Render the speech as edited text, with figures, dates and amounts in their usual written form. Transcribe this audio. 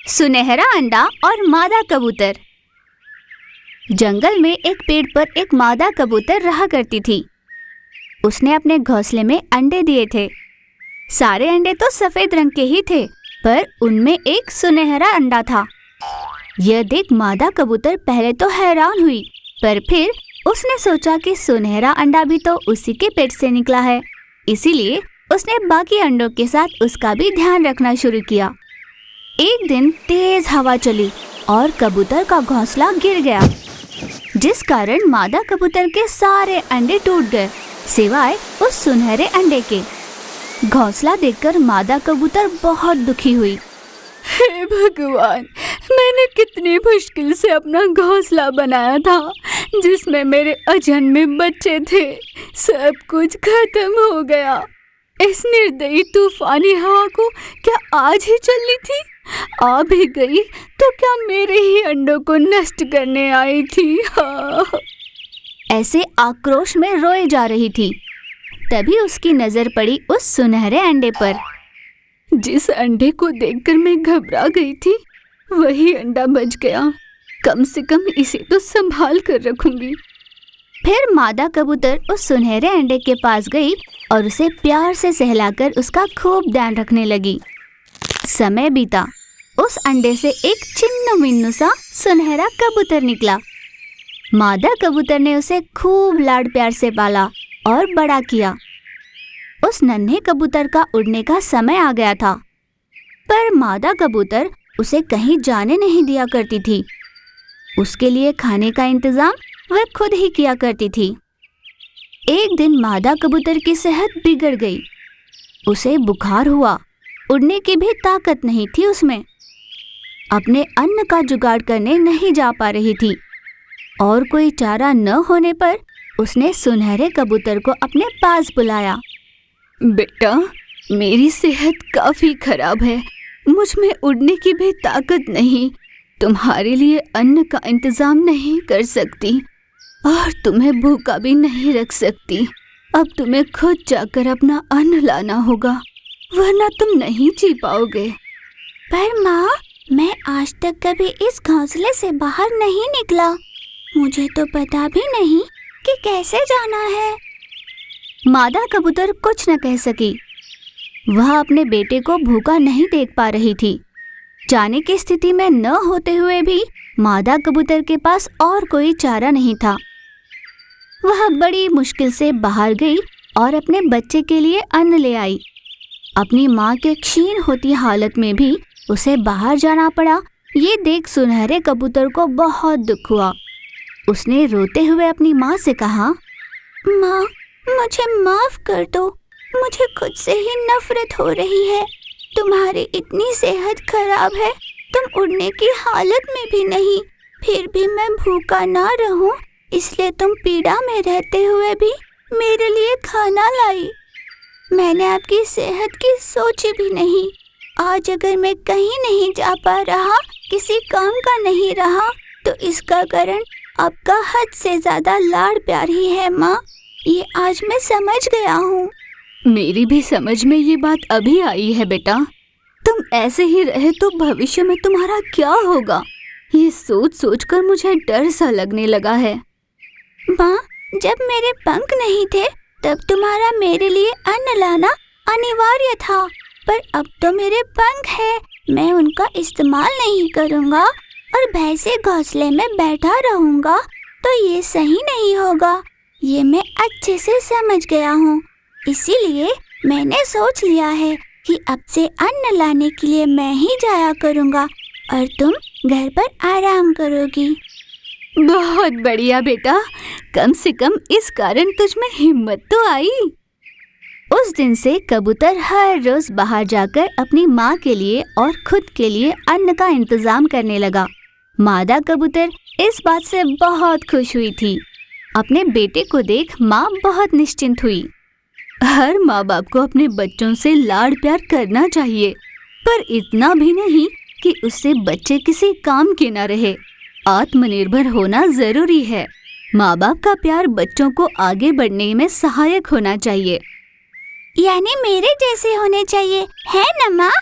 सुनहरा अंडा और मादा कबूतर। जंगल में एक पेड़ पर एक मादा कबूतर रहा करती थी। उसने अपने घोंसले में अंडे दिए थे। सारे अंडे तो सफेद रंग के ही थे, पर उनमें एक सुनहरा अंडा था। यह देख मादा कबूतर पहले तो हैरान हुई, पर फिर उसने सोचा कि सुनहरा अंडा भी तो उसी के पेट से निकला है, इसीलिए उसने बाकी अंडों के साथ उसका भी ध्यान रखना शुरू किया। एक दिन तेज हवा चली और कबूतर का घोंसला गिर गया, जिस कारण मादा कबूतर के सारे अंडे टूट गए, सिवाय उस सुनहरे अंडे के। घोंसला देखकर मादा कबूतर बहुत दुखी हुई। हे भगवान, मैंने कितनी मुश्किल से अपना घोंसला बनाया था, जिसमें मेरे अजन्मे बच्चे थे। सब कुछ खत्म हो गया। इस निर्दयी तूफानी हवा को क्या आज ही चलनी थी? आ भी गई तो क्या मेरे ही अंडों को नष्ट करने आई थी? ऐसे आक्रोश में रोए जा रही थी। तभी उसकी नजर पड़ी उस सुनहरे अंडे पर। जिस अंडे को देखकर मैं घबरा गई थी, वही अंडा बच गया। कम से कम इसे तो संभाल कर रखूंगी। फिर मादा कबूतर उस सुनहरे अंडे के पास गई और उसे प्यार से सहलाकर उसका खूब ध्यान रखने लगी। समय बीता। उस अंडे से एक चिन्नु मिन्नु सा सुनहरा कबूतर निकला। मादा कबूतर ने उसे खूब लाड प्यार से पाला और बड़ा किया। उस नन्हे कबूतर का उड़ने का समय आ गया था, पर मादा कबूतर उसे कहीं जाने नहीं दिया करती थी। उसके लिए खाने का इंतजाम वह खुद ही किया करती थी। एक दिन मादा कबूतर की सेहत बिगड़ गई। उसे बुखार हुआ। उड़ने की भी ताकत नहीं थी उसमें। अपने अन्न का जुगाड़ करने नहीं जा पा रही थी और कोई चारा न होने पर उसने सुनहरे कबूतर को अपने पास बुलाया। बेटा, मेरी सेहत काफी खराब है। मुझ में उड़ने की भी ताकत नहीं। तुम्हारे लिए अन्न का इंतजाम नहीं कर सकती और तुम्हें भूखा भी नहीं रख सकती। अब तुम्हें खुद जाकर अपना अन्न लाना होगा, वरना तुम नहीं जी पाओगे। पर माँ, मैं आज तक कभी इस घोंसले से बाहर नहीं निकला। मुझे तो पता भी नहीं कि कैसे जाना है। मादा कबूतर कुछ न कह सकी। वह अपने बेटे को भूखा नहीं देख पा रही थी। जाने की स्थिति में न होते हुए भी मादा कबूतर के पास और कोई चारा नहीं था। वह बड़ी मुश्किल से बाहर गई और अपने बच्चे के लिए अन्न ले आई। अपनी माँ के क्षीण होती हालत में भी उसे बाहर जाना पड़ा। ये देख सुनहरे कबूतर को बहुत दुख हुआ। उसने रोते हुए अपनी माँ से कहा, माँ, मुझे माफ कर दो। मुझे खुद से ही नफरत हो रही है। तुम्हारी इतनी सेहत खराब है, तुम उड़ने की हालत में भी नहीं, फिर भी मैं भूखा ना रहूं, इसलिए तुम पीड़ा में रहते हुए भी मेरे लिए खाना लाई। मैंने आपकी सेहत की सोची भी नहीं। आज अगर मैं कहीं नहीं जा पा रहा, किसी काम का नहीं रहा, तो इसका कारण आपका हद से ज्यादा लाड़ प्यार ही है माँ। ये आज मैं समझ गया हूँ। मेरी भी समझ में ये बात अभी आई है बेटा। तुम ऐसे ही रहे तो भविष्य में तुम्हारा क्या होगा, ये सोच सोच कर मुझे डर सा लगने लगा है। माँ, जब मेरे पंख नहीं थे तब तुम्हारा मेरे लिए अन्न लाना अनिवार्य था, पर अब तो मेरे पंख है, मैं उनका इस्तेमाल नहीं करूँगा और भय से घोंसले में बैठा रहूँगा, तो ये सही नहीं होगा। ये मैं अच्छे से समझ गया हूँ, इसीलिए मैंने सोच लिया है कि अब से अन्न लाने के लिए मैं ही जाया करूँगा और तुम घर पर आराम करोगी। बहुत बढ़िया बेटा, कम से कम इस कारण तुझ में हिम्मत तो आई। उस दिन से कबूतर हर रोज बाहर जाकर अपनी माँ के लिए और खुद के लिए अन्न का इंतजाम करने लगा। मादा कबूतर इस बात से बहुत खुश हुई थी। अपने बेटे को देख माँ बहुत निश्चिंत हुई। हर माँ बाप को अपने बच्चों से लाड़ प्यार करना चाहिए, पर इतना भी नहीं कि उससे बच्चे किसी काम के न रहे। आत्मनिर्भर होना जरूरी है। माँ बाप का प्यार बच्चों को आगे बढ़ने में सहायक होना चाहिए। यानी मेरे जैसे होने चाहिए, है ना माँ?